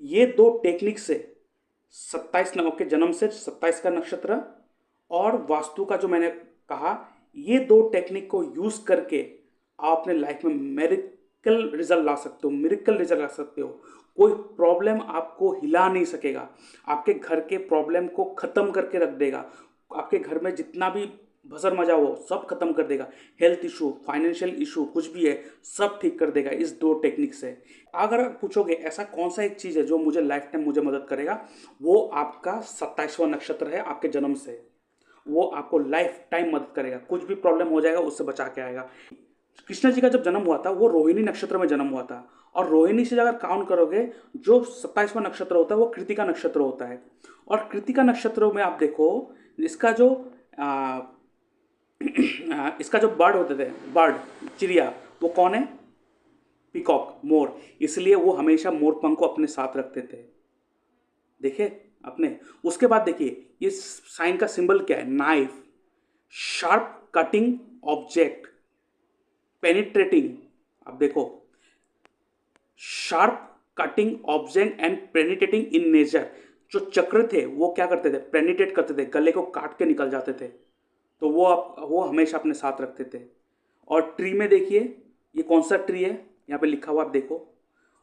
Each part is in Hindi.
ये दो टेक्निक से 27 नवंबर के जन्म से 27 का नक्षत्र और वास्तु का जो मैंने कहा, ये दो टेक्निक को यूज करके आप अपने लाइफ में मेरिकल रिजल्ट ला सकते हो, मिरेकल रिजल्ट ला सकते हो। कोई प्रॉब्लम आपको हिला नहीं सकेगा, आपके घर के प्रॉब्लम को खत्म करके रख देगा। आपके घर में जितना भी भसर मजा हो सब खत्म कर देगा। हेल्थ इशू, फाइनेंशियल इशू कुछ भी है, सब ठीक कर देगा इस दो टेक्निक से। अगर आप पूछोगे ऐसा कौन सा एक चीज़ है जो मुझे लाइफ टाइम मुझे मदद करेगा, वो आपका 27वां नक्षत्र है आपके जन्म से। वो आपको लाइफ टाइम मदद करेगा, कुछ भी प्रॉब्लम हो जाएगा उससे बचा के आएगा। कृष्ण जी का जब जन्म हुआ था वो रोहिणी नक्षत्र में जन्म हुआ था, और रोहिणी से अगर काउंट करोगे जो 27वां नक्षत्र होता है वो कृतिका नक्षत्र होता है। और कृतिका नक्षत्र में आप देखो इसका जो आ, इसका जो बर्ड होते थे, बर्ड चिड़िया, वो कौन है? पीकॉक, मोर। इसलिए वो हमेशा मोर पंख को अपने साथ रखते थे, देखिए अपने। उसके बाद देखिए ये साइन का सिंबल क्या है? Knife, sharp cutting object, penetrating. अब देखो, sharp cutting object and penetrating in nature. जो चक्र थे वो क्या करते थे? पेनिट्रेट करते थे, गले को काट के निकल जाते थे। तो वो हमेशा अपने साथ रखते थे। और ट्री में देखिए ये कौन सा ट्री है, यहाँ पे लिखा हुआ आप देखो।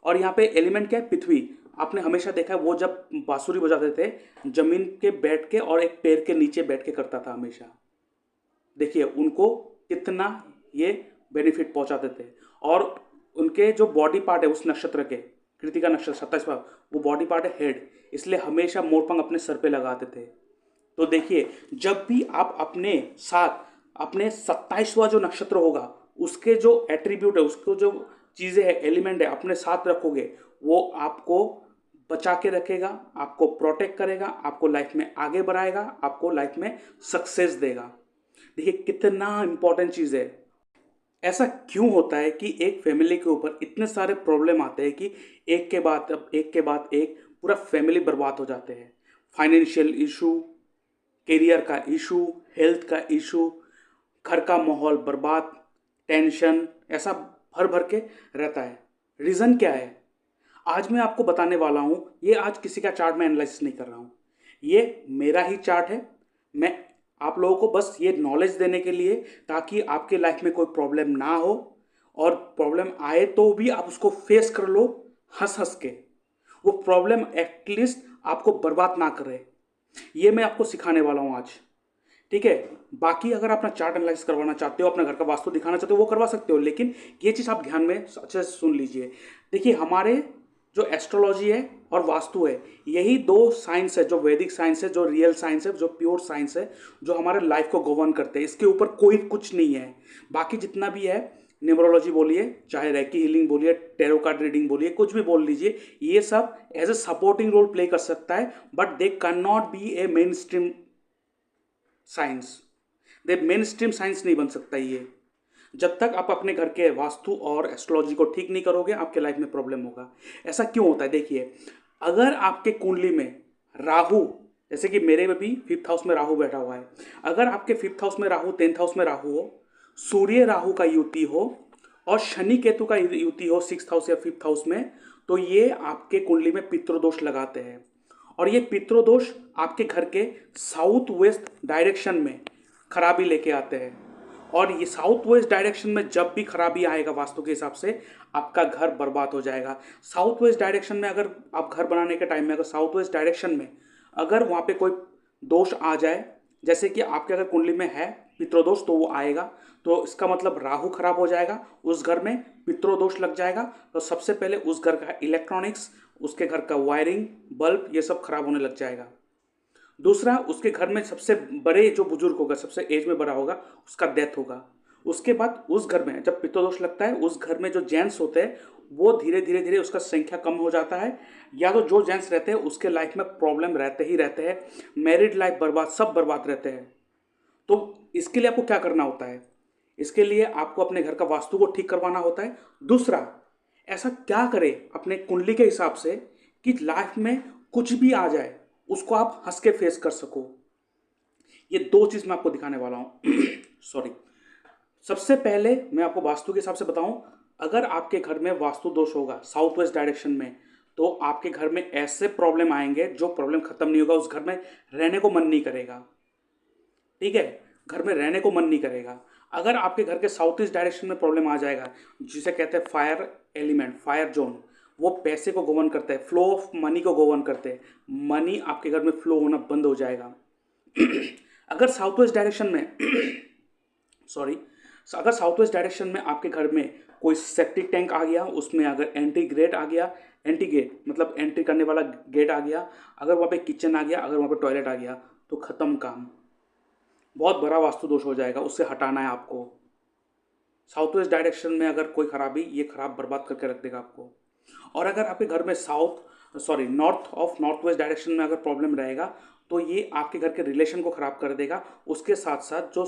और यहाँ पे एलिमेंट क्या है? पृथ्वी। आपने हमेशा देखा है वो जब बांसुरी बजाते थे जमीन के बैठ के और एक पैर के नीचे बैठ के करता था हमेशा। देखिए उनको कितना ये बेनिफिट पहुंचाते थे। और उनके जो बॉडी पार्ट है उस नक्षत्र के, कृतिका नक्षत्र 27वां, वो बॉडी पार्ट है हेड, इसलिए हमेशा मोरपंख अपने सर पे लगाते थे। तो देखिए जब भी आप अपने साथ अपने 27वां जो नक्षत्र होगा उसके जो एट्रीब्यूट है, उसको जो चीज़ें हैं, एलिमेंट है, अपने साथ रखोगे, वो आपको बचा के रखेगा, आपको प्रोटेक्ट करेगा, आपको लाइफ में आगे बढ़ाएगा, आपको लाइफ में सक्सेस देगा। देखिए कितना इंपॉर्टेंट चीज़ है। ऐसा क्यों होता है कि एक फैमिली के ऊपर इतने सारे प्रॉब्लम आते हैं कि एक के बाद अब एक के बाद एक पूरा फैमिली बर्बाद हो जाते हैं? फाइनेंशियल इशू, करियर का इशू, हेल्थ का इशू, घर का माहौल बर्बाद, टेंशन, ऐसा भर भर के रहता है। रीज़न क्या है? आज मैं आपको बताने वाला हूँ। ये आज किसी का चार्ट में एनालिसिस नहीं कर रहा हूँ, ये मेरा ही चार्ट है। मैं आप लोगों को बस ये नॉलेज देने के लिए, ताकि आपके लाइफ में कोई प्रॉब्लम ना हो, और प्रॉब्लम आए तो भी आप उसको फेस कर लो हंस हंस के। वो प्रॉब्लम एटलीस्ट आपको बर्बाद ना करे, ये मैं आपको सिखाने वाला हूँ आज, ठीक है। बाकी अगर आप अपना चार्ट एनालाइज करवाना चाहते हो, अपना घर का वास्तु दिखाना चाहते हो, वो करवा सकते हो, लेकिन ये चीज़ आप ध्यान में अच्छे से सुन लीजिए। देखिए हमारे जो एस्ट्रोलॉजी है और वास्तु है, यही दो साइंस है, जो वैदिक साइंस है, जो रियल साइंस है, जो प्योर साइंस है, जो हमारे लाइफ को गवर्न करते हैं। इसके ऊपर कोई कुछ नहीं है। बाकी जितना भी है, न्यूमरोलॉजी बोलिए, चाहे रेकी हीलिंग बोलिए, टैरो कार्ड रीडिंग बोलिए, कुछ भी बोल लीजिए, ये सब as a supporting role play कर सकता है, but they can not be a main stream science. They main stream science नहीं बन सकता ये। जब तक आप अपने घर के वास्तु और एस्ट्रोलॉजी को ठीक नहीं करोगे, आपके लाइफ में प्रॉब्लम होगा। ऐसा क्यों होता है? देखिए अगर आपके कुंडली में राहु, जैसे कि मेरे में भी 5th हाउस में राहु बैठा हुआ है, अगर आपके 5th हाउस में राहु, 10th हाउस में राहु हो, सूर्य राहु का युति हो, और शनि केतु का युति हो 6th हाउस या 5th हाउस में, तो ये आपके कुंडली में पितृदोष लगाते हैं। और ये पितृदोष आपके घर के साउथ वेस्ट डायरेक्शन में खराबी लेके आते हैं। और ये साउथ वेस्ट डायरेक्शन में जब भी खराबी आएगा वास्तु के हिसाब से, आपका घर बर्बाद हो जाएगा। साउथ वेस्ट डायरेक्शन में अगर आप घर बनाने के टाइम में, अगर साउथ वेस्ट डायरेक्शन में अगर वहाँ पे कोई दोष आ जाए, जैसे कि आपके अगर कुंडली में है पितृदोष, तो वो आएगा, तो इसका मतलब राहु खराब हो जाएगा, उस घर में पितृदोष लग जाएगा। तो सबसे पहले उस घर का इलेक्ट्रॉनिक्स, उसके घर का वायरिंग, बल्ब, ये सब खराब होने लग जाएगा। दूसरा, उसके घर में सबसे बड़े जो बुजुर्ग होगा, सबसे एज में बड़ा होगा, उसका डेथ होगा। उसके बाद उस घर में जब पितृदोष लगता है, उस घर में जो जेंट्स होते हैं वो धीरे धीरे धीरे उसका संख्या कम हो जाता है, या तो जो जेंट्स रहते हैं उसके लाइफ में प्रॉब्लम रहते ही रहते हैं, मैरिड लाइफ बर्बाद, सब बर्बाद रहते हैं। तो इसके लिए आपको क्या करना होता है? इसके लिए आपको अपने घर का वास्तु को ठीक करवाना होता है। दूसरा, ऐसा क्या करें अपने कुंडली के हिसाब से कि लाइफ में कुछ भी आ जाए उसको आप हंस के फेस कर सको। ये दो चीज़ मैं आपको दिखाने वाला हूँ। सॉरी। सबसे पहले मैं आपको वास्तु के हिसाब से बताऊं, अगर आपके घर में वास्तु दोष होगा साउथ वेस्ट डायरेक्शन में, तो आपके घर में ऐसे प्रॉब्लम आएंगे जो प्रॉब्लम खत्म नहीं होगा, उस घर में रहने को मन नहीं करेगा। ठीक है, घर में रहने को मन नहीं करेगा। अगर आपके घर के साउथ ईस्ट डायरेक्शन में प्रॉब्लम आ जाएगा, जिसे कहते हैं फायर एलिमेंट, फायर जोन, वो पैसे को गवर्न करते हैं, फ्लो ऑफ मनी को गवर्न करते हैं, मनी आपके घर में फ्लो होना बंद हो जाएगा। अगर साउथ वेस्ट डायरेक्शन में सॉरी अगर साउथ वेस्ट डायरेक्शन में आपके घर में कोई सेप्टिक टैंक आ गया, उसमें अगर एंट्री गेट आ गया, एंट्री गेट मतलब एंट्री करने वाला गेट आ गया, अगर वहाँ पे किचन आ गया, अगर वहाँ पे टॉयलेट आ गया, तो ख़त्म काम। बहुत बड़ा वास्तु दोष हो जाएगा, उससे हटाना है आपको। साउथ वेस्ट डायरेक्शन में अगर कोई खराबी, ये खराब बर्बाद करके रख देगा आपको। और अगर आपके घर में नॉर्थ वेस्ट डायरेक्शन में अगर प्रॉब्लम रहेगा, तो ये आपके घर के रिलेशन को ख़राब कर देगा। उसके साथ साथ जो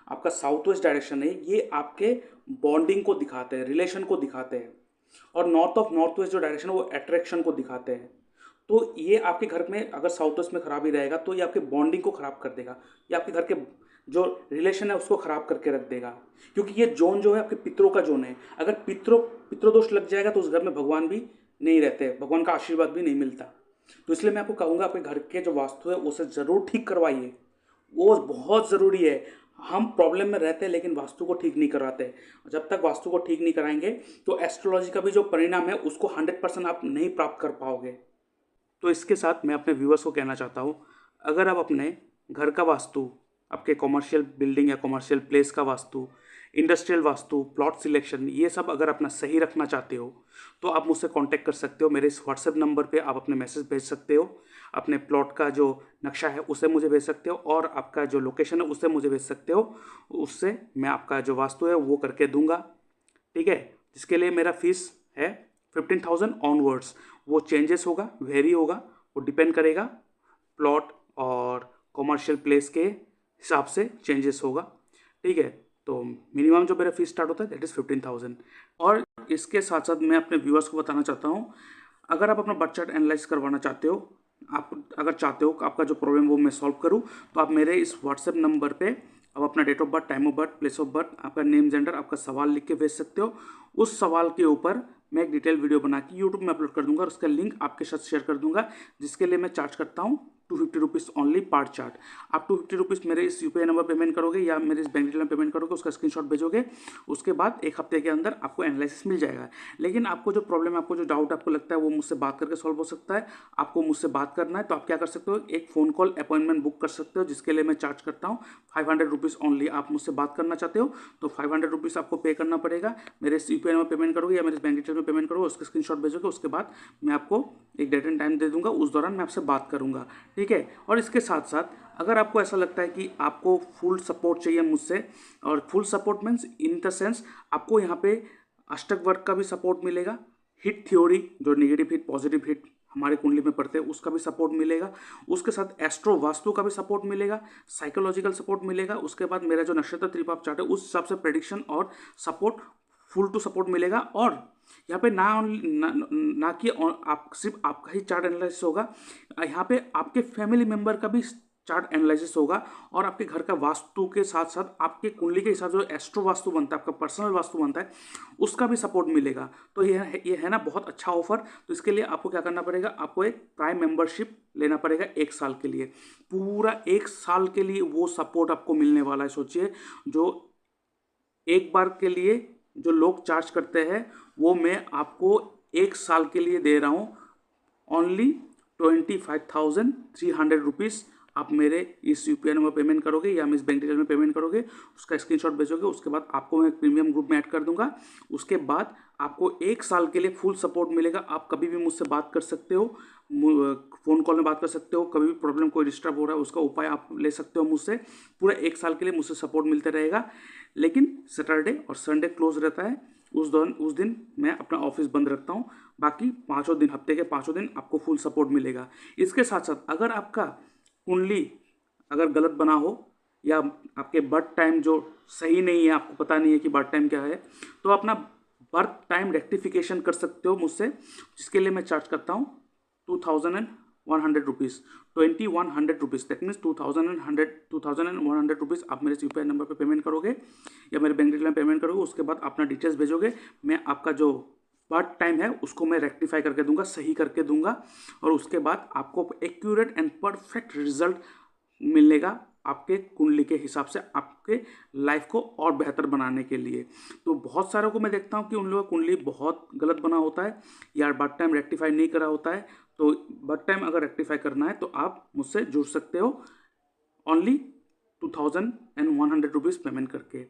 आपका साउथ वेस्ट डायरेक्शन है, ये आपके बॉन्डिंग को दिखाते हैं, रिलेशन को दिखाते हैं। और नॉर्थ वेस्ट जो डायरेक्शन है वो अट्रैक्शन को दिखाते हैं। तो ये आपके घर में अगर साउथ वेस्ट में खराबी रहेगा, तो ये आपके बॉन्डिंग को ख़राब कर देगा, ये आपके घर के जो रिलेशन है उसको ख़राब करके रख देगा। क्योंकि ये जोन जो है आपके पितरों का जोन है। अगर पितृदोष लग जाएगा तो उस घर में भगवान भी नहीं रहते, भगवान का आशीर्वाद भी नहीं मिलता। तो इसलिए मैं आपको कहूँगा, आपके घर के जो वास्तु है उसे ज़रूर ठीक करवाइए, वो बहुत ज़रूरी है। हम प्रॉब्लम में रहते हैं लेकिन वास्तु को ठीक नहीं करवाते। जब तक वास्तु को ठीक नहीं कराएंगे तो एस्ट्रोलॉजी का भी जो परिणाम है उसको 100% आप नहीं प्राप्त कर पाओगे। तो इसके साथ मैं अपने व्यूअर्स को कहना चाहता हूँ, अगर आप अपने घर का वास्तु, आपके कॉमर्शियल बिल्डिंग या कॉमर्शियल प्लेस का vastu, industrial vastu, plot selection, ये सब अगर अपना सही रखना चाहते हो, तो आप मुझसे कांटेक्ट कर सकते हो। मेरे इस व्हाट्सएप नंबर पे आप अपने मैसेज भेज सकते हो, अपने प्लॉट का जो नक्शा है उसे मुझे भेज सकते हो, और आपका जो लोकेशन है उसे मुझे भेज सकते हो। उससे मैं आपका जो वास्तु है वो करके दूंगा। ठीक है, जिसके लिए मेरा फीस है 15,000 ऑनवर्ड्स। वो चेंजेस होगा, वेरी होगा, वो डिपेंड करेगा प्लॉट और कॉमर्शियल प्लेस के हिसाब से चेंजेस होगा। ठीक है, तो मिनिमम जो मेरा फीस स्टार्ट होता है दैट इज़ 15,000। और इसके साथ साथ मैं अपने व्यूअर्स को बताना चाहता हूँ, अगर आप अपना बर्थ चार्ट एनालाइज करवाना चाहते हो, आप अगर चाहते हो कि आपका जो प्रॉब्लम वो मैं सॉल्व करूँ, तो आप मेरे इस व्हाट्सएप नंबर पे आप अपना date of birth, time of birth, place of birth, आपका नेम, जेंडर, आपका सवाल लिख के भेज सकते हो। उस सवाल के ऊपर मैं एक डिटेल वीडियो बना के यूट्यूब में अपलोड कर दूंगा और उसका लिंक आपके साथ शेयर कर दूंगा, जिसके लिए मैं चार्ज करता हूँ 250 रुपीज़ ओनली पर चार्ट। आप 250 रुपीज़ मेरे इस यूपीआई नंबर पेमेंट करोगे या मेरे इस बैंक डिटेल में पेमेंट करोगे, उसका स्क्रीनशॉट भेजोगे, उसके बाद एक हफ्ते के अंदर आपको एनालिसिस मिल जाएगा। लेकिन आपको जो प्रॉब्लम है, आपको जो डाउट आपको लगता है, वो मुझसे बात करके सॉल्व हो सकता है। आपको मुझसे बात करना है तो आप क्या कर सकते हो, एक फ़ोन कॉल अपॉइंटमेंट बुक कर सकते हो, जिसके लिए मैं चार्ज करता हूँ 500 रुपीज़ ओनली। आप मुझसे बात करना चाहते हो तो 500 रुपीज़ आपको पे करना पड़ेगा। मेरे इस यूपीआई नंबर पेमेंट करोगे या मेरे बैंक डिटेल में पेमेंट करोगे, उसका स्क्रीनशॉट भेजोगे, उसके बाद मैं आपको एक डेट एंड टाइम दे दूंगा, उस दौरान मैं आपसे बात करूंगा। ठीक है, और इसके साथ साथ अगर आपको ऐसा लगता है कि आपको फुल सपोर्ट चाहिए मुझसे, और full support means in the sense आपको यहाँ पे अष्टक वर्क का भी सपोर्ट मिलेगा, हिट थ्योरी जो नेगेटिव हिट पॉजिटिव हिट हमारे कुंडली में पड़ते हैं उसका भी सपोर्ट मिलेगा, उसके साथ एस्ट्रो वास्तु का भी सपोर्ट मिलेगा, साइकोलॉजिकल सपोर्ट मिलेगा, उसके बाद मेरा जो नक्षत्र त्रिपाप चार्ट है उस हिसाब से प्रेडिक्शन और सपोर्ट, फुल टू सपोर्ट मिलेगा। और यहाँ पे ना कि आप सिर्फ आपका ही चार्ट एनालिसिस होगा, यहाँ पे आपके फैमिली मेंबर का भी चार्ट एनालिसिस होगा, और आपके घर का वास्तु के साथ साथ आपके कुंडली के हिसाब से जो एस्ट्रो वास्तु बनता है, आपका पर्सनल वास्तु बनता है, उसका भी सपोर्ट मिलेगा। तो ये है ना बहुत अच्छा ऑफर। तो इसके लिए आपको क्या करना पड़ेगा, आपको एक प्राइम मेंबरशिप लेना पड़ेगा 1 साल के लिए। पूरा 1 साल के लिए वो सपोर्ट आपको मिलने वाला है। सोचिए, जो एक बार के लिए जो लोग चार्ज करते हैं वो मैं आपको 1 साल के लिए दे रहा हूँ ओनली 25,300 रुपीज़। आप मेरे इस यूपीआई नंबर पेमेंट करोगे या मैं इस बैंक डिटेल में पेमेंट करोगे, उसका स्क्रीनशॉट भेजोगे, उसके बाद आपको मैं प्रीमियम ग्रुप में ऐड कर दूंगा। उसके बाद आपको 1 साल के लिए फुल सपोर्ट मिलेगा। आप कभी भी मुझसे बात कर सकते हो, फ़ोन कॉल में बात कर सकते हो, कभी भी प्रॉब्लम कोई डिस्टर्ब हो रहा है उसका उपाय आप ले सकते हो मुझसे। पूरा 1 साल के लिए मुझसे सपोर्ट मिलते रहेगा। लेकिन सैटरडे और संडे क्लोज रहता है, उस दिन मैं अपना ऑफिस बंद रखता हूँ। बाकी 5 दिन, हफ्ते के 5 दिन आपको फुल सपोर्ट मिलेगा। इसके साथ साथ अगर आपका कुंडली अगर गलत बना हो या आपके बर्थ टाइम जो सही नहीं है, आपको पता नहीं है कि बर्थ टाइम क्या है, तो अपना बर्थ टाइम रेक्टिफिकेशन कर सकते हो मुझसे, जिसके लिए मैं चार्ज करता हूँ 2,100 rupees, 2,100 rupees. That means 2,100 rupees आप मेरे यूपीआई नंबर पे पेमेंट करोगे या मेरे बैंक डिटेल में पेमेंट करोगे। उसके बाद अपना डिटेल्स भेजोगे, मैं आपका जो पार्ट टाइम है उसको मैं रेक्टिफाई करके दूंगा, सही करके दूंगा, और उसके बाद आपको एक्यूरेट एंड परफेक्ट रिजल्ट मिलेगा आपके कुंडली के हिसाब से, आपके लाइफ को और बेहतर बनाने के लिए। तो बहुत सारों को मैं देखता हूँ कि उन लोगों का कुंडली बहुत गलत बना होता है या बर्थ टाइम रेक्टिफाई नहीं करा होता है। तो बर्थ टाइम अगर रेक्टिफाई करना है तो आप मुझसे जुड़ सकते हो ओनली 2100 रुपीज़ पेमेंट करके,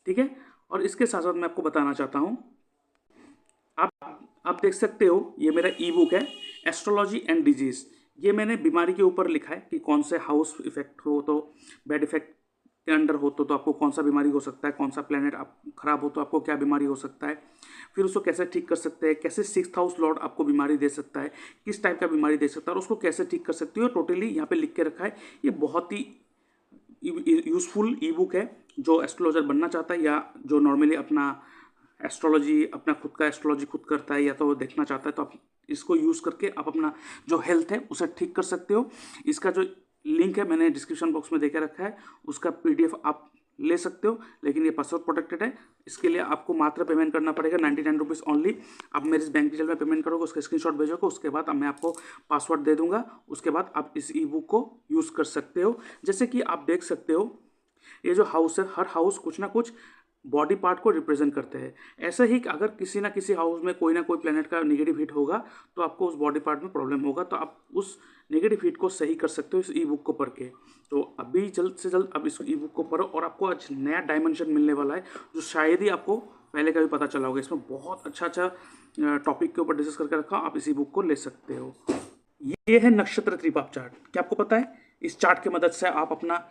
ठीक है। और इसके साथ साथ मैं आपको बताना चाहता हूँ, आप देख सकते हो ये मेरा ई बुक है एस्ट्रोलॉजी एंड डिजीज़। ये मैंने बीमारी के ऊपर लिखा है कि कौन से हाउस इफेक्ट हो तो बैड इफेक्ट के अंडर हो तो आपको कौन सा बीमारी हो सकता है, कौन सा प्लेनेट आप खराब हो तो आपको क्या बीमारी हो सकता है, फिर उसको कैसे ठीक कर सकते हैं, कैसे 6th हाउस लॉर्ड आपको बीमारी दे सकता है, किस टाइप का बीमारी दे सकता है और उसको कैसे ठीक कर सकती हो, टोटली यहाँ पे लिख के रखा है। ये बहुत ही यूज़फुल ई बुक है जो एस्ट्रोलॉजर बनना चाहता है या जो नॉर्मली अपना एस्ट्रोलॉजी अपना खुद का एस्ट्रोलॉजी खुद करता है या तो वो देखना चाहता है, तो आप इसको यूज़ करके आप अपना जो हेल्थ है उसे ठीक कर सकते हो। इसका जो लिंक है मैंने डिस्क्रिप्शन बॉक्स में देके रखा है, उसका PDF आप ले सकते हो, लेकिन ये पासवर्ड प्रोटेक्टेड है। इसके लिए आपको मात्र पेमेंट करना पड़ेगा 99 रुपीज़ ओनली। आप मेरे इस बैंक डिटेल में पेमेंट करोगे, उसका स्क्रीनशॉट भेजोगे, उसके बाद मैं आपको पासवर्ड दे दूंगा, उसके बाद आप इस ई बुक को यूज़ कर सकते हो। जैसे कि आप देख सकते हो ये जो हाउस है, हर हाउस कुछ ना कुछ बॉडी पार्ट को रिप्रेजेंट करते हैं। ऐसे ही अगर किसी ना किसी हाउस में कोई ना कोई प्लेनेट का नेगेटिव हिट होगा तो आपको उस बॉडी पार्ट में प्रॉब्लम होगा, तो आप उस नेगेटिव हिट को सही कर सकते हो इस ई बुक को पढ़ के। तो अभी जल्द से जल्द आप इस ई बुक को पढ़ो और आपको आज नया डायमेंशन मिलने वाला है जो शायद ही आपको पहले कभी पता चला होगा। इसमें बहुत अच्छा टॉपिक के ऊपर डिस्कस करके रखा, आप इसी बुक को ले सकते हो। ये है नक्षत्र त्रिपाप चार्ट। क्या आपको पता है इस चार्ट की मदद से आप अपना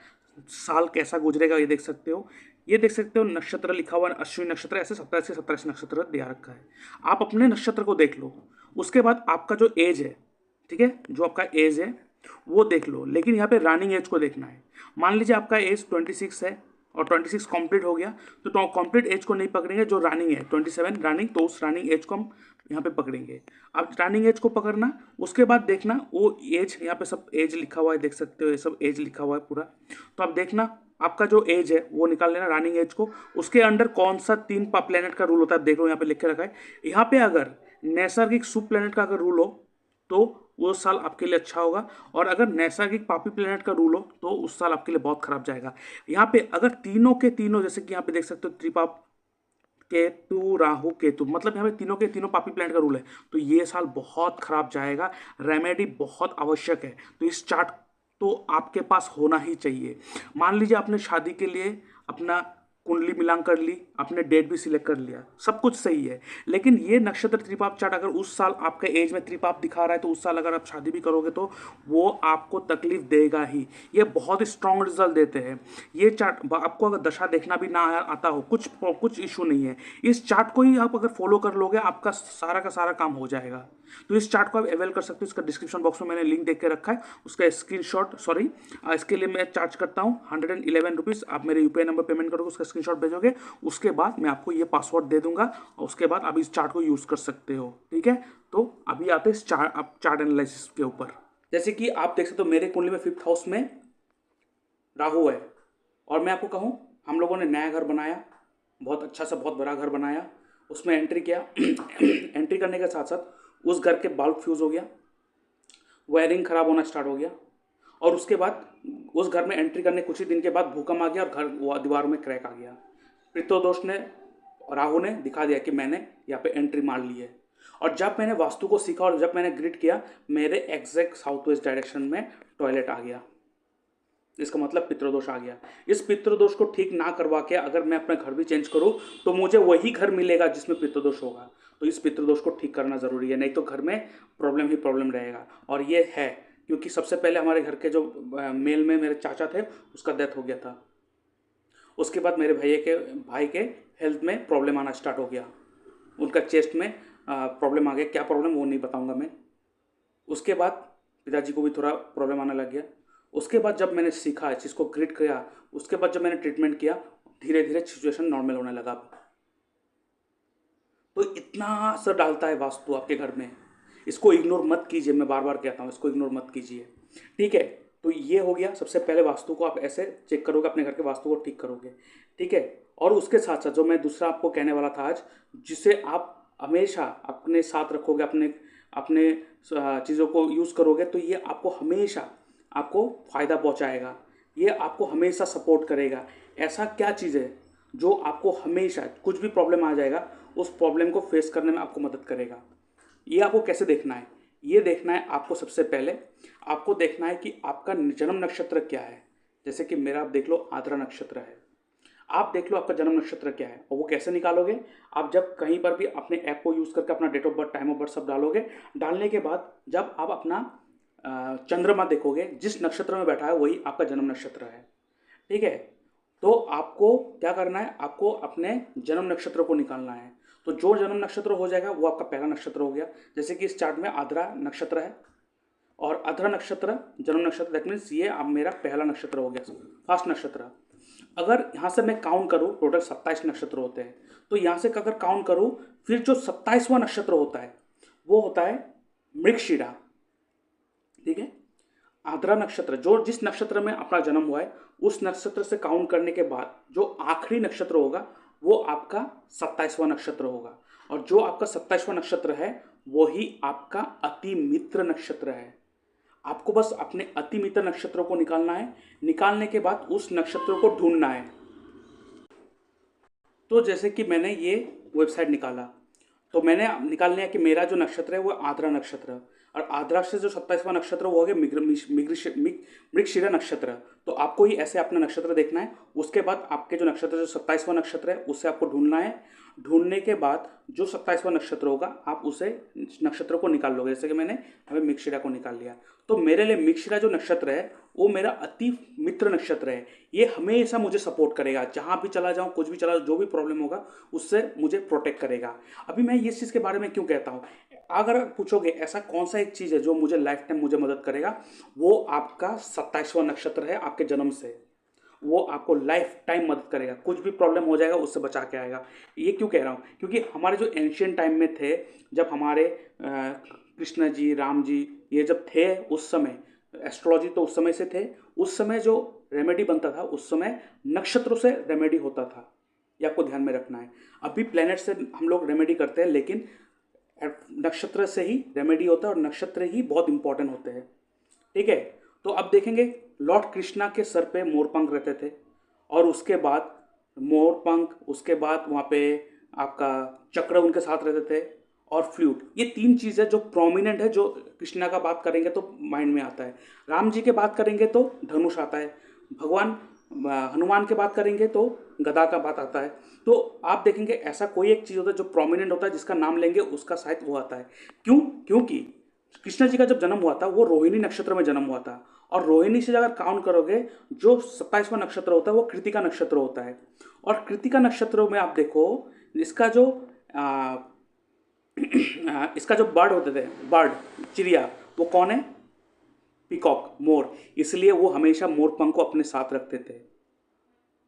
साल कैसा गुजरेगा ये देख सकते हो। ये देख सकते हो नक्षत्र लिखा हुआ, अश्विनी नक्षत्र, ऐसे 27 से 27 नक्षत्र दिया रखा है। आप अपने नक्षत्र को देख लो, उसके बाद आपका जो एज है, ठीक है, जो आपका एज है वो देख लो, लेकिन यहाँ पे रनिंग एज को देखना है। मान लीजिए आपका एज 26 है और 26 कंप्लीट हो गया, तो कंप्लीट एज को नहीं पकड़ेंगे, जो रनिंग है 27 रनिंग, तो उस रनिंग एज को हम यहाँ पे पकड़ेंगे। अब रनिंग एज को पकड़ना, उसके बाद देखना वो एज, यहाँ पे सब एज लिखा हुआ है, देख सकते हो ये सब एज लिखा हुआ है पूरा। तो आप देखना आपका जो एज है वो निकाल लेना रनिंग एज को, उसके अंडर कौन सा 3 प्लेनेट का रूल होता है देख लो, यहाँ पे लिख के रखा है। यहाँ पे अगर नैसर्गिक शुभ प्लेनेट का अगर रूल हो तो वो साल आपके लिए अच्छा होगा, और अगर नैसर्गिक पापी प्लेनेट का रूल हो तो उस साल आपके लिए बहुत खराब जाएगा। यहाँ पे अगर तीनों के तीनों, जैसे कि यहाँ पे देख सकते हो त्रिपाप केतु राहु केतु, मतलब यहाँ पे तीनों के तीनों पापी प्लेनेट का रूल है, तो ये साल बहुत खराब जाएगा। रेमेडी बहुत आवश्यक है, तो इस चार्ट तो आपके पास होना ही चाहिए। मान लीजिए आपने शादी के लिए अपना कुंडली मिलान कर ली, आपने डेट भी सिलेक्ट कर लिया, सब कुछ सही है, लेकिन ये नक्षत्र त्रिपाप चार्ट अगर उस साल आपके एज में त्रिपाप दिखा रहा है तो उस साल अगर आप शादी भी करोगे तो वो आपको तकलीफ देगा ही। ये बहुत स्ट्रॉन्ग रिजल्ट देते हैं ये चार्ट। आपको अगर दशा देखना भी ना आता हो, कुछ इशू नहीं है, इस चार्ट को ही आप अगर फॉलो कर लोगे आपका सारा का सारा काम हो जाएगा। तो इस चार्ट को आप अवेल कर सकते हो, इसका डिस्क्रिप्शन बॉक्स में मैंने लिंक देख के रखा है, उसका स्क्रीनशॉट, सॉरी इसके लिए मैं चार्ज करता हूँ 111 रुपीज़। आप मेरे यूपीआई नंबर पेमेंट करोगे, उसका स्क्रीनशॉट भेजोगे, उसके बाद मैं आपको ये पासवर्ड दे दूंगा और उसके बाद आप इस चार्ट को यूज़ कर सकते हो, ठीक है। तो अभी आते हैं इस चार्ट एनालिसिस के ऊपर। जैसे कि आप देख सकते हो मेरे कुंडली में 5th हाउस में राहु है, और मैं आपको कहूँ हम लोगों ने नया घर बनाया, बहुत अच्छा सा बहुत बड़ा घर बनाया, उसमें एंट्री किया एंट्री करने के साथ साथ उस घर के बल्ब फ्यूज़ हो गया, वायरिंग खराब होना स्टार्ट हो गया, और उसके बाद उस घर में एंट्री करने कुछ ही दिन के बाद भूकंप आ गया और घर दीवारों में क्रैक आ गया। पितृदोष ने, राहु ने दिखा दिया कि मैंने यहाँ पे एंट्री मार ली है। और जब मैंने वास्तु को सीखा और जब मैंने ग्रिड किया, मेरे एग्जैक्ट साउथ वेस्ट डायरेक्शन में टॉयलेट आ गया, इसका मतलब पितृदोष आ गया। इस पितृदोष को ठीक ना करवा के अगर मैं अपना घर भी चेंज करूं तो मुझे वही घर मिलेगा जिसमें पितृदोष होगा। तो इस पितृदोष को ठीक करना ज़रूरी है, नहीं तो घर में प्रॉब्लम ही प्रॉब्लम रहेगा। और ये है क्योंकि सबसे पहले हमारे घर के जो मेल में मेरे चाचा थे उसका डेथ हो गया था, उसके बाद मेरे भाई के हेल्थ में प्रॉब्लम आना स्टार्ट हो गया, उनका चेस्ट में प्रॉब्लम आ गया, क्या प्रॉब्लम वो नहीं बताऊँगा मैं। उसके बाद पिताजी को भी थोड़ा प्रॉब्लम आने लग गया। उसके बाद जब मैंने सीखा इस चीज़ को ग्रिड किया, उसके बाद जब मैंने ट्रीटमेंट किया, धीरे धीरे सिचुएशन नॉर्मल होने लगा। तो इतना असर डालता है वास्तु आपके घर में, इसको इग्नोर मत कीजिए, मैं बार बार कहता हूँ इसको इग्नोर मत कीजिए, ठीक है। तो ये हो गया, सबसे पहले वास्तु को आप ऐसे चेक करोगे, अपने घर के वास्तु को ठीक करोगे, ठीक है। और उसके साथ साथ जो मैं दूसरा आपको कहने वाला था आज, जिसे आप हमेशा अपने साथ रखोगे, अपने अपने चीज़ों को यूज़ करोगे, तो ये आपको हमेशा आपको फ़ायदा पहुंचाएगा, ये आपको हमेशा सपोर्ट करेगा। ऐसा क्या चीज़ है जो आपको हमेशा कुछ भी प्रॉब्लम आ जाएगा, उस प्रॉब्लम को फेस करने में आपको मदद करेगा। ये आपको कैसे देखना है? ये देखना है आपको, सबसे पहले आपको देखना है कि आपका जन्म नक्षत्र क्या है। जैसे कि मेरा आप देख लो आद्रा नक्षत्र है, आप देख लो आपका जन्म नक्षत्र क्या है। और वो कैसे निकालोगे? आप जब कहीं पर भी अपने ऐप को यूज़ करके अपना date of birth, time of birth सब डालोगे। डालने के बाद जब आप अपना चंद्रमा देखोगे, जिस नक्षत्र में बैठा है वही आपका जन्म नक्षत्र है। ठीक है, तो आपको क्या करना है? आपको अपने जन्म नक्षत्र को निकालना है। तो जो जन्म नक्षत्र हो जाएगा वो आपका पहला नक्षत्र हो गया। जैसे कि इस चार्ट में आद्रा नक्षत्र है और आद्रा नक्षत्र जन्म नक्षत्र, दैट मीन्स ये अब मेरा पहला नक्षत्र हो गया, फर्स्ट नक्षत्र। अगर यहाँ से मैं काउंट करूँ, टोटल 27 नक्षत्र होते हैं, तो यहाँ से अगर काउंट करूँ, फिर जो 27वां नक्षत्र होता है वो होता है मृगशिरा। ठीक है, आद्रा नक्षत्र जो जिस नक्षत्र में अपना जन्म हुआ है, उस नक्षत्र से काउंट करने के बाद जो आखिरी नक्षत्र होगा वो आपका 27वां नक्षत्र होगा। और जो आपका 27वां नक्षत्र है वही आपका अति मित्र नक्षत्र है। आपको बस अपने अति मित्र नक्षत्रों को निकालना है। निकालने के बाद उस नक्षत्रों को ढूंढना है। तो जैसे कि मैंने ये वेबसाइट निकाला, तो मैंने निकाल लिया कि मेरा जो नक्षत्र है वो आद्रा नक्षत्र है, और आद्रा से जो 27वां नक्षत्र वो हो गया मृगशिरा नक्षत्र। तो आपको ही ऐसे अपना नक्षत्र देखना है। उसके बाद आपके जो नक्षत्र जो 27वां नक्षत्र है उससे आपको ढूंढना है। ढूंढने के बाद जो 27वां नक्षत्र होगा आप उसे नक्षत्र को निकाल लोगे। जैसे कि मैंने हमें मृगशिरा को निकाल लिया। तो मेरे लिए मृगशिरा जो नक्षत्र है वो मेरा अति मित्र नक्षत्र है। ये हमेशा मुझे सपोर्ट करेगा, जहाँ भी चला जाऊँ, कुछ भी चला, जो भी प्रॉब्लम होगा उससे मुझे प्रोटेक्ट करेगा। अभी मैं इस चीज़ के बारे में क्यों कहता हूँ? अगर पूछोगे ऐसा कौन सा एक चीज़ है जो मुझे लाइफ टाइम मुझे मदद करेगा, वो आपका 27वां नक्षत्र है। आपके जन्म से वो आपको लाइफ टाइम मदद करेगा, कुछ भी प्रॉब्लम हो जाएगा उससे बचा के आएगा। ये क्यों कह रहा हूँ? क्योंकि हमारे जो एंशियंट टाइम में थे, जब हमारे कृष्ण जी, राम जी ये जब थे, उस समय एस्ट्रोलॉजी तो उस समय से थे। उस समय जो रेमेडी बनता था उस समय नक्षत्रों से रेमेडी होता था। ये आपको ध्यान में रखना है। अभी प्लेनेट से हम लोग रेमेडी करते हैं, लेकिन नक्षत्र से ही रेमेडी होता है और नक्षत्र ही बहुत इंपॉर्टेंट होते हैं। ठीक है, तो अब देखेंगे लॉर्ड कृष्णा के सर पे मोरपंख रहते थे, और उसके बाद मोरपंख, उसके बाद वहाँ पे आपका चक्र उनके साथ रहते थे, और फ्लूट। ये तीन चीज़ें जो प्रोमिनेंट है, जो कृष्णा का बात करेंगे तो माइंड में आता है। राम जी के बात करेंगे तो धनुष आता है। भगवान हनुमान के बात करेंगे तो गदा का बात आता है। तो आप देखेंगे ऐसा कोई एक चीज़ होता है जो प्रोमिनेंट होता है, जिसका नाम लेंगे उसका शायद वो आता है। क्यों? क्योंकि कृष्ण जी का जब जन्म हुआ था वो रोहिणी नक्षत्र में जन्म हुआ था, और रोहिणी से अगर काउंट करोगे जो 27वां नक्षत्र होता है वो कृतिका नक्षत्र होता है। और कृतिका नक्षत्र में आप देखो इसका जो इसका जो बर्ड होते थे, बर्ड चिड़िया, वो कौन है? पीकॉक, मोर। इसलिए वो हमेशा मोर पंख को अपने साथ रखते थे।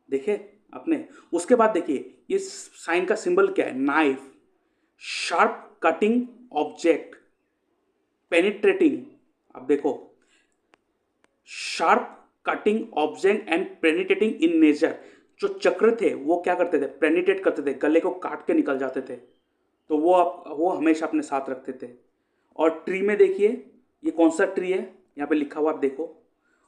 देखिए अपने, उसके बाद देखिए ये साइन का सिंबल क्या है? Knife, sharp cutting object, penetrating. अब देखो, sharp cutting object and penetrating in nature. जो चक्र थे वो क्या करते थे? पेनिट्रेट करते थे, गले को काट के निकल जाते थे। तो वो हमेशा अपने साथ रखते थे। और ट्री में देखिए ये कौन सा ट्री है, यहाँ पे लिखा हुआ आप देखो।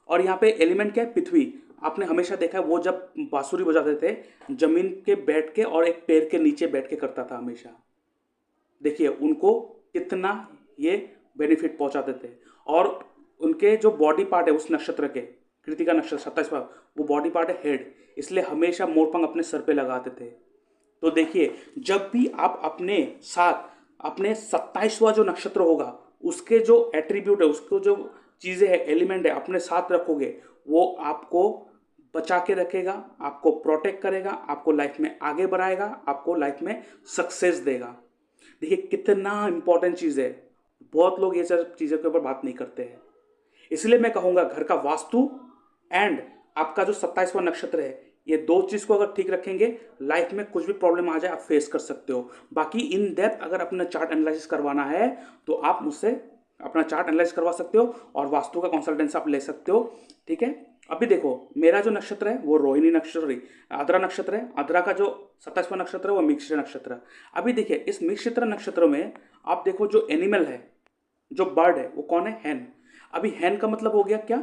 और यहाँ पे एलिमेंट क्या है? पृथ्वी। आपने हमेशा देखा है वो जब बांसुरी बजाते थे जमीन के बैठ के और एक पैर के नीचे बैठ के करता था हमेशा। देखिए उनको कितना ये बेनिफिट पहुंचाते थे। और उनके जो बॉडी पार्ट है उस नक्षत्र के, कृतिका नक्षत्र 27वां, वो बॉडी पार्ट है हेड, इसलिए हमेशा मोरपंख अपने सर पे लगाते थे। तो देखिए जब भी आप अपने साथ अपने 27वां जो नक्षत्र होगा उसके जो एट्रीब्यूट है, उसको जो चीज़ें हैं, एलिमेंट है, अपने साथ रखोगे, वो आपको बचा के रखेगा, आपको प्रोटेक्ट करेगा, आपको लाइफ में आगे बढ़ाएगा, आपको लाइफ में सक्सेस देगा। देखिए कितना इंपॉर्टेंट चीज़ है। बहुत लोग ये सब चीज़ों के ऊपर बात नहीं करते हैं। इसलिए मैं कहूँगा घर का वास्तु एंड आपका जो 27वां नक्षत्र है, ये दो चीज़ को अगर ठीक रखेंगे, लाइफ में कुछ भी प्रॉब्लम आ जाए आप फेस कर सकते हो। बाकी इन डेप्थ अगर अपना चार्ट एनालिसिस करवाना है तो आप मुझसे अपना चार्ट एनालाइज करवा सकते हो और वास्तु का कंसल्टेंसी आप ले सकते हो। ठीक है, अभी देखो, मेरा जो नक्षत्र है वो रोहिणी नक्षत्र, आद्रा नक्षत्र है। आद्रा का जो 27वां नक्षत्र है वो मृगशिरा नक्षत्र है। अभी देखिए, इस मृगशिरा नक्षत्र में आप देखो, जो एनिमल है, जो बर्ड है, वो कौन है? हैन। अभी हैन का मतलब हो गया क्या?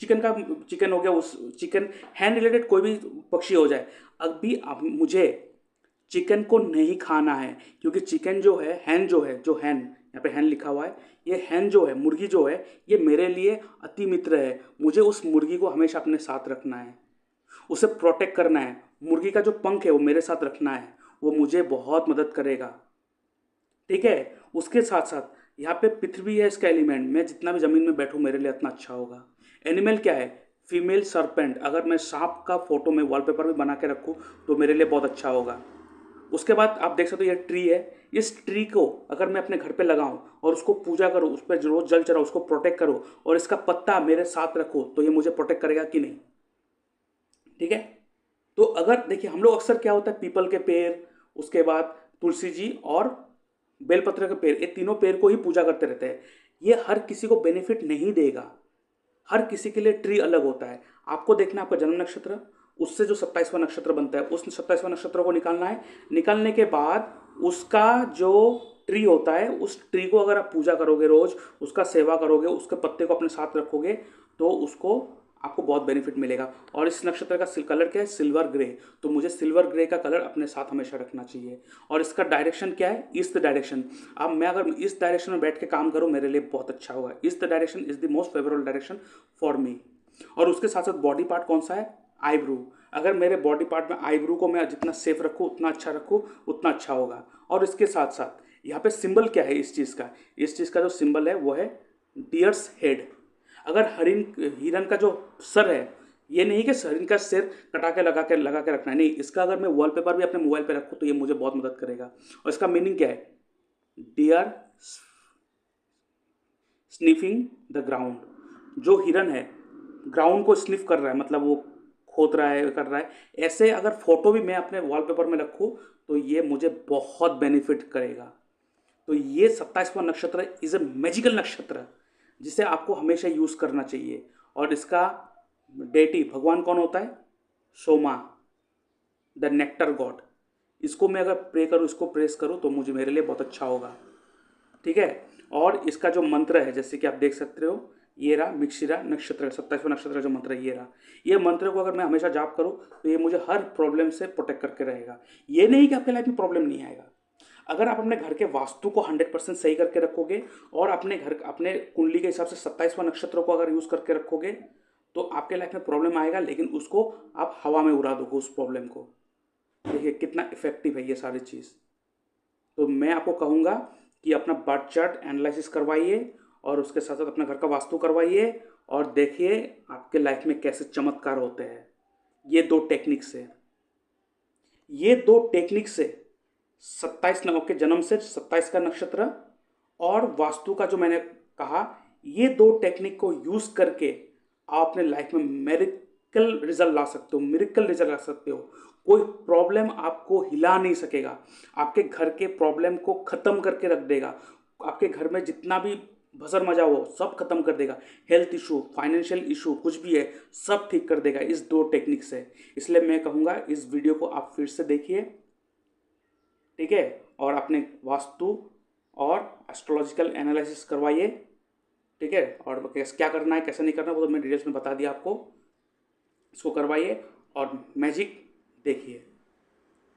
चिकन का, चिकन हो गया, उस चिकन, हैन रिलेटेड कोई भी पक्षी हो जाए। अभी अब मुझे चिकन को नहीं खाना है, क्योंकि चिकन जो है, हैन जो है, जो हैन, यहाँ पे हैन लिखा हुआ है, ये हैन जो है, मुर्गी जो है, ये मेरे लिए अति मित्र है। मुझे उस मुर्गी को हमेशा अपने साथ रखना है, उसे प्रोटेक्ट करना है। मुर्गी का जो पंख है वो मेरे साथ रखना है, वो मुझे बहुत मदद करेगा। ठीक है। उसके साथ साथ यहाँ पे पृथ्वी है, इसका एलिमेंट, मैं जितना भी ज़मीन में बैठूँ मेरे लिए इतना अच्छा होगा। एनिमल क्या है? Female serpent. अगर मैं सांप का फोटो में वॉलपेपर में बना के रखूँ तो मेरे लिए बहुत अच्छा होगा। उसके बाद आप देख सकते हो, ये ट्री है। इस ट्री को अगर मैं अपने घर पे लगाऊं और उसको पूजा करूं, उस पर रोज जल चढ़ाऊं, उसको प्रोटेक्ट करूं और इसका पत्ता मेरे साथ रखो, तो ये मुझे प्रोटेक्ट करेगा कि नहीं? ठीक है। तो अगर देखिए, हम लोग अक्सर क्या होता है, पीपल के पेड़, उसके बाद तुलसी जी और बेलपत्र के पेड़, ये तीनों पेड़ को ही पूजा करते रहते हैं। ये हर किसी को बेनिफिट नहीं देगा। हर किसी के लिए ट्री अलग होता है। आपको देखना है आपका जन्म नक्षत्र, उससे जो 27वां नक्षत्र बनता है, उस 27वां नक्षत्र को निकालना है। निकालने के बाद उसका जो ट्री होता है, उस ट्री को अगर आप पूजा करोगे, रोज उसका सेवा करोगे, उसके पत्ते को अपने साथ रखोगे, तो उसको आपको बहुत बेनिफिट मिलेगा। और इस नक्षत्र का कलर क्या है? Silver grey. तो मुझे सिल्वर ग्रे का कलर अपने साथ हमेशा रखना चाहिए। और इसका डायरेक्शन क्या है? East direction. अब मैं अगर इस डायरेक्शन में बैठ के काम करूं, मेरे लिए बहुत अच्छा होगा। East direction is the most favourable direction for me. और उसके साथ साथ बॉडी पार्ट कौन सा है? आईब्रू। अगर मेरे बॉडी पार्ट में आईब्रू को मैं जितना सेफ रखूँ, उतना अच्छा रखूँ, उतना अच्छा होगा। और इसके साथ साथ यहाँ पे सिंबल क्या है इस चीज़ का? इस चीज़ का जो सिंबल है वो है डियर्स हेड। अगर हिरन का जो सर है, ये नहीं कि हिरन का सिर कटा के लगा के रखना है, नहीं। इसका अगर मैं वॉलपेपर भी अपने मोबाइल पे रखूँ तो ये मुझे बहुत मदद करेगा। और इसका मीनिंग क्या है? Deer sniffing the ground. जो हिरन है, ग्राउंड को स्निफ कर रहा है, मतलब वो खोद रहा है, कर रहा है। ऐसे अगर फोटो भी मैं अपने वॉलपेपर में रखूँ तो ये मुझे बहुत बेनिफिट करेगा। तो ये 27वां नक्षत्र इज ए मैजिकल नक्षत्र, जिसे आपको हमेशा यूज़ करना चाहिए। और इसका डेटी भगवान कौन होता है? Soma, the nectar God. इसको मैं अगर प्रे करूँ, इसको प्रेस करूँ, तो मुझे मेरे लिए बहुत अच्छा होगा। ठीक है। और इसका जो मंत्र है, जैसे कि आप देख सकते हो, ये रहा मृगशिरा नक्षत्र, 27वां नक्षत्र का जो मंत्र है ये रहा। ये मंत्र को अगर मैं हमेशा जाप करूँ तो ये मुझे हर प्रॉब्लम से प्रोटेक्ट करके रहेगा। ये नहीं कि आपके लाइफ में प्रॉब्लम नहीं आएगा। अगर आप अपने घर के वास्तु को 100% सही करके रखोगे और अपने घर, अपने कुंडली के हिसाब से 27वां नक्षत्र को अगर यूज़ करके रखोगे, तो आपके लाइफ में प्रॉब्लम आएगा, लेकिन उसको आप हवा में उड़ा दोगे उस प्रॉब्लम को। देखिए कितना इफेक्टिव है ये सारी चीज़। तो मैं आपको कहूँगा कि अपना बर्थ चार्ट एनालिसिस करवाइए और उसके साथ साथ अपना घर का वास्तु करवाइए और देखिए आपके लाइफ में कैसे चमत्कार होते हैं। ये दो टेक्निक से, ये दो टेक्निक से 27 नवंबर के जन्म से 27 का नक्षत्र और वास्तु का जो मैंने कहा, ये दो टेक्निक को यूज़ करके आप अपने लाइफ में मेरिकल रिजल्ट ला सकते हो, मिरेकल रिजल्ट ला सकते हो। कोई प्रॉब्लम आपको हिला नहीं सकेगा। आपके घर के प्रॉब्लम को ख़त्म करके रख देगा। आपके घर में जितना भी भसर मजा हो सब खत्म कर देगा। हेल्थ इशू, फाइनेंशियल इशू, कुछ भी है, सब ठीक कर देगा इस दो टेक्निक से। इसलिए मैं कहूँगा इस वीडियो को आप फिर से देखिए, ठीक है, और अपने वास्तु और एस्ट्रोलॉजिकल एनालिसिस करवाइए। ठीक है। और क्या करना है, कैसे नहीं करना, वो तो मैं डिटेल्स में बता दिया आपको। इसको करवाइए और मैजिक देखिए।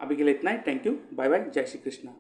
अभी के लिए इतना ही। थैंक यू, बाय बाय, जय श्री कृष्णा।